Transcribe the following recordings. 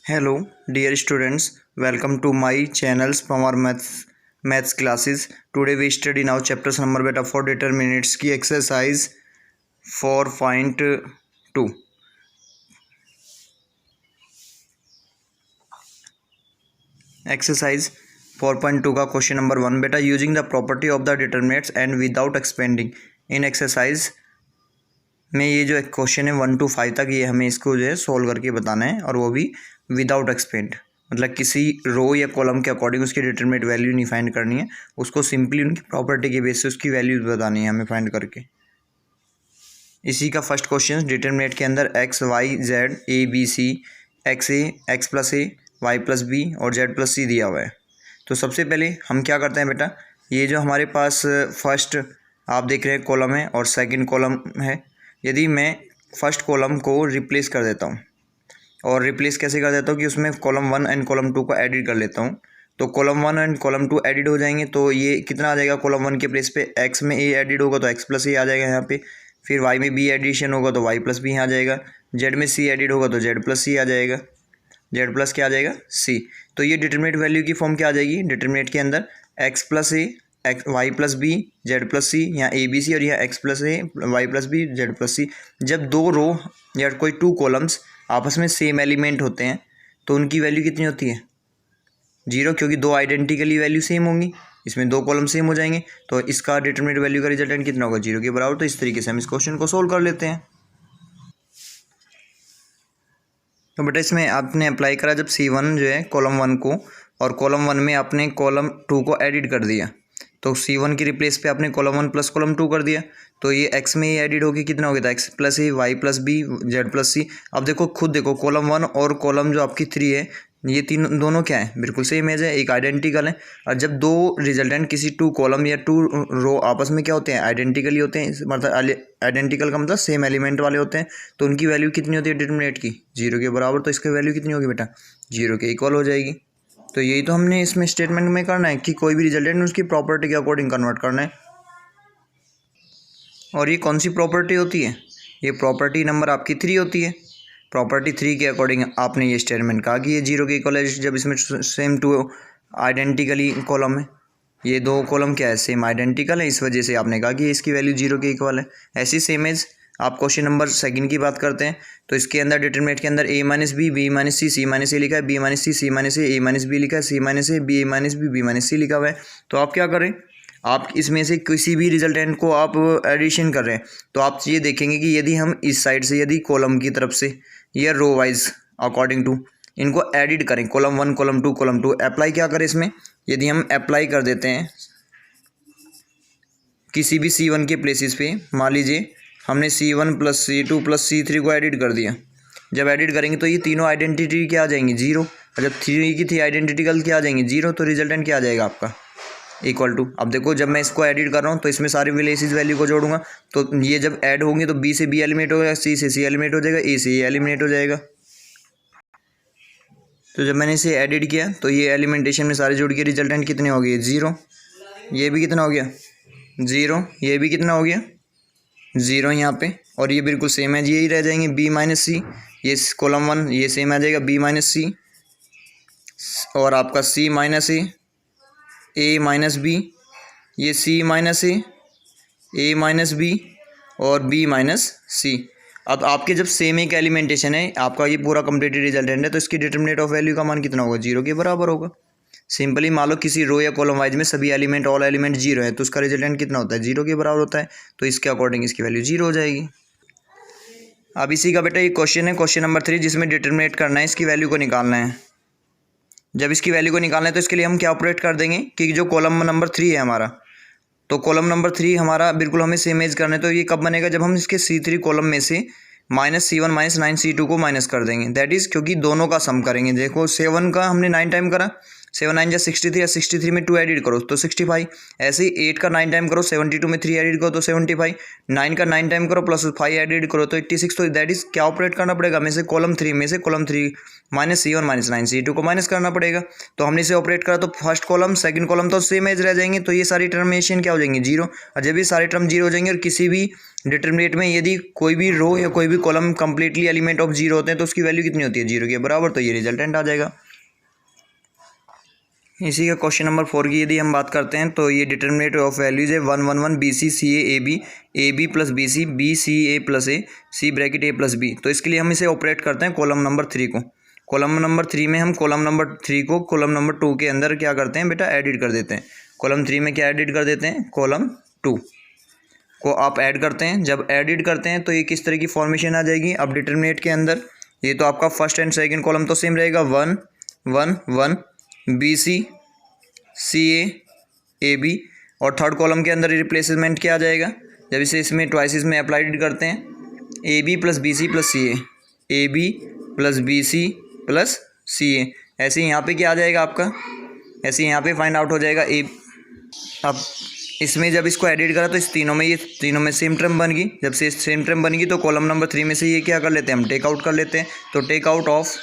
Hello, dear students. Welcome to my channels from our maths classes. Today we study now chapters number beta for determinants की exercise 4.2. Exercise 4.2 का question number 1 बेटा using the property of the determinants and without expanding in exercise में ये जो question है 1 to 5 तक ये हमें इसको जो है सोल्व करके बताना है और वो भी विदाउट एक्सपेंड मतलब किसी रो या कॉलम के अकॉर्डिंग उसकी डिटरमिनेंट वैल्यू नहीं फाइंड करनी है, उसको सिंपली उनकी प्रॉपर्टी के बेस से उसकी वैल्यूज बतानी है हमें फाइंड करके। इसी का फर्स्ट क्वेश्चन डिटरमिनेंट के अंदर X Y Z A B C X A X plus A Y plus B और जेड प्लस सी दिया हुआ है। तो सबसे पहले हम क्या करते हैं बेटा, ये जो हमारे पास फर्स्ट आप देख रहे हैं कॉलम है और सेकंड कॉलम है, यदि मैं फर्स्ट कॉलम को रिप्लेस कर देता हूँ और रिप्लेस कैसे कर देता हूँ कि उसमें कॉलम 1 एंड कॉलम 2 को एडिट कर लेता हूँ, तो कॉलम 1 एंड कॉलम 2 एडिट हो जाएंगे। तो ये कितना आ जाएगा, कॉलम 1 के प्लेस पे एक्स में ए एडिट होगा तो एक्स प्लस ए आ जाएगा यहाँ पे, फिर वाई में बी एडिशन होगा तो वाई प्लस बी आ जाएगा, जेड में सी एडिट होगा तो जेड प्लस सी आ जाएगा, जेड प्लस क्या आ जाएगा सी। तो ये डिटरमिनेंट वैल्यू की फॉर्म क्या आ जाएगी, डिटरमिनेंट के अंदर x plus a x y plus b z plus c, यहाँ ए बी सी और यहाँ एक्स प्लस ए Y plus b z plus c. जब दो रो या कोई टू कॉलम्स आपस में सेम एलिमेंट होते हैं तो उनकी वैल्यू कितनी होती है, जीरो, क्योंकि दो आइडेंटिकली वैल्यू सेम होंगी, इसमें दो कॉलम सेम हो जाएंगे तो इसका डिटरमिनेंट वैल्यू का रिजल्टेंट कितना होगा, जीरो के बराबर। तो इस तरीके से हम इस क्वेश्चन को सोल्व कर लेते हैं। तो बेटा इसमें आपने अप्लाई करा जब C1 जो है कॉलम 1 को और कॉलम 1 में आपने कॉलम 2 को एडिट कर दिया, तो C1 की रिप्लेस पे आपने कॉलम 1 प्लस कॉलम 2 कर दिया, तो ये एक्स में ये एडिट होगी कितना हो गया था, एक्स प्लस ए Y plus b z plus c. अब देखो खुद देखो कॉलम 1 और कॉलम जो आपकी 3 है ये तीन दोनों क्या है, बिल्कुल सेम इमेज है, एक आइडेंटिकल है। और जब दो रिजल्टेंट किसी टू कॉलम या टू रो आपस में क्या होते हैं, आइडेंटिकली होते हैं, मतलब आइडेंटिकल का मतलब सेम एलिमेंट वाले होते हैं, तो उनकी वैल्यू कितनी होती है डिटरमिनेंट की, जीरो के बराबर। तो इसकी वैल्यू कितनी होगी बेटा, जीरो के इक्वल हो जाएगी। तो यही तो हमने इसमें स्टेटमेंट में करना है कि कोई भी रिजल्टेंट उसकी प्रॉपर्टी के अकॉर्डिंग कन्वर्ट करना है। और ये कौन सी प्रॉपर्टी होती है, ये प्रॉपर्टी नंबर आपकी 3 होती है। प्रॉपर्टी 3 के अकॉर्डिंग आपने ये स्टेटमेंट कहा कि ये जीरो के इक्वल है जब इसमें सेम टू आइडेंटिकली कॉलम है, ये दो कॉलम क्या है सेम आइडेंटिकल है, इस वजह से आपने कहा कि इसकी वैल्यू जीरो के इक्वल है। ऐसी सेम एज आप क्वेश्चन नंबर सेकंड की बात करते हैं, तो इसके अंदर डिटरमिनेंट के अंदर ए माइनस बी माइनस सी माइनस ए लिखा है, बी माइनस सी माइनस ए माइनस बी लिखा है, सी माइनस ए माइनस बी माइनस सी लिखा हुआ है। तो आप क्या करें, आप इसमें से किसी भी रिजल्टेंट को आप एडिशन कर रहे हैं तो आप ये देखेंगे कि यदि हम इस साइड से यदि कॉलम की तरफ से या रो वाइज अकॉर्डिंग टू इनको एडिट करें, कॉलम 1 कॉलम 2 अप्लाई क्या करें इसमें, यदि हम अप्लाई कर देते हैं किसी भी C1 के प्लेसेस पे, मान लीजिए हमने C1 plus C2 plus C3 को एडिट कर दिया, जब एडिट करेंगे तो ये तीनों आइडेंटिटी क्या आ जाएंगी, जीरो, और जब 3 की 3 आइडेंटिकल क्या आ जाएंगी, जीरो, तो रिजल्टेंट क्या आ जाएगा आपका इक्वल टू। अब देखो जब मैं इसको एडिट कर रहा हूँ तो इसमें सारी विलेसिस वैल्यू को जोड़ूंगा, तो ये जब ऐड होंगे तो बी से बी एलिमिनेट हो जाएगा, सी से सी एलिमिनेट हो जाएगा, ए से ए एलिमिनेट हो जाएगा। तो जब मैंने इसे एडिट किया तो ये एलिमेंटेशन में सारे जोड़ के रिजल्टेंट कितने हो गए, जीरो, ये भी कितना हो गया जीरो, ये भी कितना हो गया जीरो यहाँ पे, और ये बिल्कुल सेम है, यही रह जाएंगे बी माइनस सी, ये कॉलम 1 ये सेम आ जाएगा बी माइनस सी, और आपका सी माइनस ए माइनस बी, ये सी माइनस ए माइनस बी और बी माइनस सी। अब आपके जब सेम एक एलिमेंटेशन है, आपका ये पूरा कंप्लीटेड रिजल्टेंट है, तो इसकी डिटरमिनेंट ऑफ वैल्यू का मान कितना होगा, जीरो के बराबर होगा। सिंपली मान लो किसी रो या कॉलम वाइज में सभी एलिमेंट ऑल एलिमेंट जीरो है तो उसका रिजल्टेंट कितना होता है, जीरो के बराबर होता है, तो इसके अकॉर्डिंग इसकी वैल्यू जीरो हो जाएगी। अब इसी का बेटा ये क्वेश्चन है, क्वेश्चन नंबर 3, जिसमें डिटरमिनेट करना है, इसकी वैल्यू को निकालना है। जब इसकी वैल्यू को निकालना है तो इसके लिए हम क्या ऑपरेट कर देंगे कि जो कॉलम नंबर 3 है हमारा, तो कॉलम नंबर 3 हमारा बिल्कुल हमें सेम एज करना है, तो ये कब बनेगा, जब हम इसके C3 कॉलम में से -C1 -9 C2 को माइनस कर देंगे, दैट इज़ क्योंकि दोनों का सम करेंगे। देखो 7 का हमने 9 टाइम करा 7 9 जा 63 या 63 में 2 एडिट करो तो 65। ऐसे ही 8 का 9 टाइम करो 72 में 3 एडिट करो तो 75। 9 का 9 टाइम करो प्लस 5 एडिट करो तो 86। तो दैट इज क्या ऑपरेट करना पड़ेगा में से column 3 minus C1 minus 9 C2 को माइनस करना पड़ेगा। तो हमने इसे ऑपरेट करा तो फर्स्ट कॉलम सेकंड कॉलम तो सेम एज रह जाएंगे, तो ये सारी टर्मिनेशन क्या हो जाएंगी जीरो। और जब ये सारे टर्म जीरो हो जाएंगे और किसी भी डिटरमिनेट में यदि कोई भी रो या कोई भी column completely element of zero होते हैं तो उसकी वैल्यू कितनी होती है जीरो के बराबर, तो ये रिजल्टेंट आ जाएगा। इसी का क्वेश्चन नंबर 4 की यदि हम बात करते हैं तो ये डिटरमिनेट ऑफ वैल्यूज है 1 1 1 BC CA AB plus BC BCA plus A C bracket A plus B। तो इसके लिए हम इसे ऑपरेट करते हैं कॉलम नंबर 3 को। कॉलम नंबर 3 में हम कॉलम नंबर 3 को कॉलम नंबर 2 के अंदर क्या करते हैं बेटा एडिट कर देते हैं। कॉलम 3 में क्या एडिट कर देते हैं, कॉलम 2 को आप ऐड करते हैं। जब एडिट करते हैं तो ये किस तरह की फॉर्मेशन आ जाएगी। अब डिटरमिनेट के अंदर ये तो आपका फर्स्ट एंड सेकंड कॉलम तो सेम रहेगा 1 1 1 BC CA AB और थर्ड कॉलम के अंदर रिप्लेसमेंट क्या आ जाएगा। जब इसे इसमें ट्वाइस में अप्लाइड करते हैं AB plus BC plus CA AB plus BC plus CA। ऐसे ही यहाँ पे क्या आ जाएगा आपका, ऐसे यहाँ पे फाइंड आउट हो जाएगा A। अब इसमें जब इसको एडिट करा तो इस तीनों में ये तीनों में सेम टर्म बन गई। जब से सेम टर्म बन गई तो कॉलम नंबर 3 में से ये क्या कर लेते हैं हम टेक आउट कर लेते हैं। तो टेक आउट ऑफ,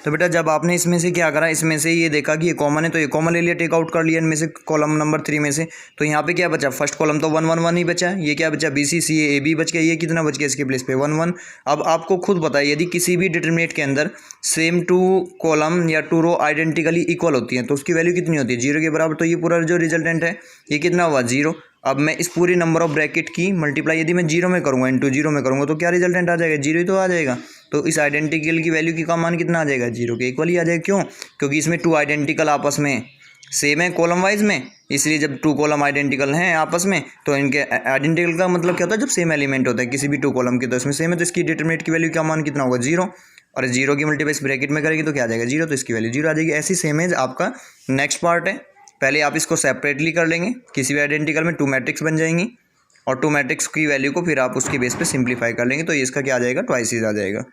तो बेटा जब आपने इसमें से क्या करा, इसमें से ये देखा कि ये कॉमन है तो ये कॉमन ले लिया, टेक आउट कर लिया इनमें से कॉलम नंबर 3 में से। तो यहाँ पे क्या बचा, फर्स्ट कॉलम तो 1 1 1 ही बचा। ये क्या बचा BC CA AB बच गया। ये कितना बच गया इसके प्लेस पे 1 1। अब आपको खुद बताइए यदि किसी भी डिटरमिनेट के अंदर सेम 2 कॉलम या 2 रो आइडेंटिकली इक्वल होती हैं तो उसकी वैल्यू कितनी होती है, जीरो के बराबर। तो ये पूरा जो रिजल्टेंट है ये कितना हुआ, जीरो। अब मैं इस पूरी नंबर ऑफ ब्रैकेट की मल्टीप्लाई यदि मैं जीरो में करूँगा इंटू जीरो में करूँगा तो क्या रिजल्टेंट आ जाएगा, जीरो ही तो आ जाएगा। तो इस आइडेंटिकल की वैल्यू का मान कितना आ जाएगा, जीरो के इक्वल ही आ जाएगा। क्यों, क्योंकि इसमें 2 आइडेंटिकल आपस में सेम है कॉलम वाइज में, इसलिए जब 2 कॉलम आइडेंटिकल हैं आपस में तो इनके आइडेंटिकल का मतलब क्या होता है, जब सेम एलिमेंट होता है किसी भी 2 कॉलम के तो इसमें सेम है तो इसकी डिटरमिनेट की वैल्यू का मान कितना होगा, जीरो। और जीरो की मल्टीप्लाई इस ब्रैकेट में करेगी तो क्या आ जाएगा, जीरो। तो इसकी वैल्यू जीरो आ जाएगी। ऐसी सेम एज आपका नेक्स्ट पार्ट है। पहले आप इसको सेपरेटली कर लेंगे, किसी भी आइडेंटिकल में 2 मैट्रिक्स बन जाएंगी और 2 मैट्रिक्स की वैल्यू को फिर आप उसके बेस पे सिंप्लीफाई कर लेंगे तो इसका क्या आ जाएगा, ट्वाइस आ जाएगा।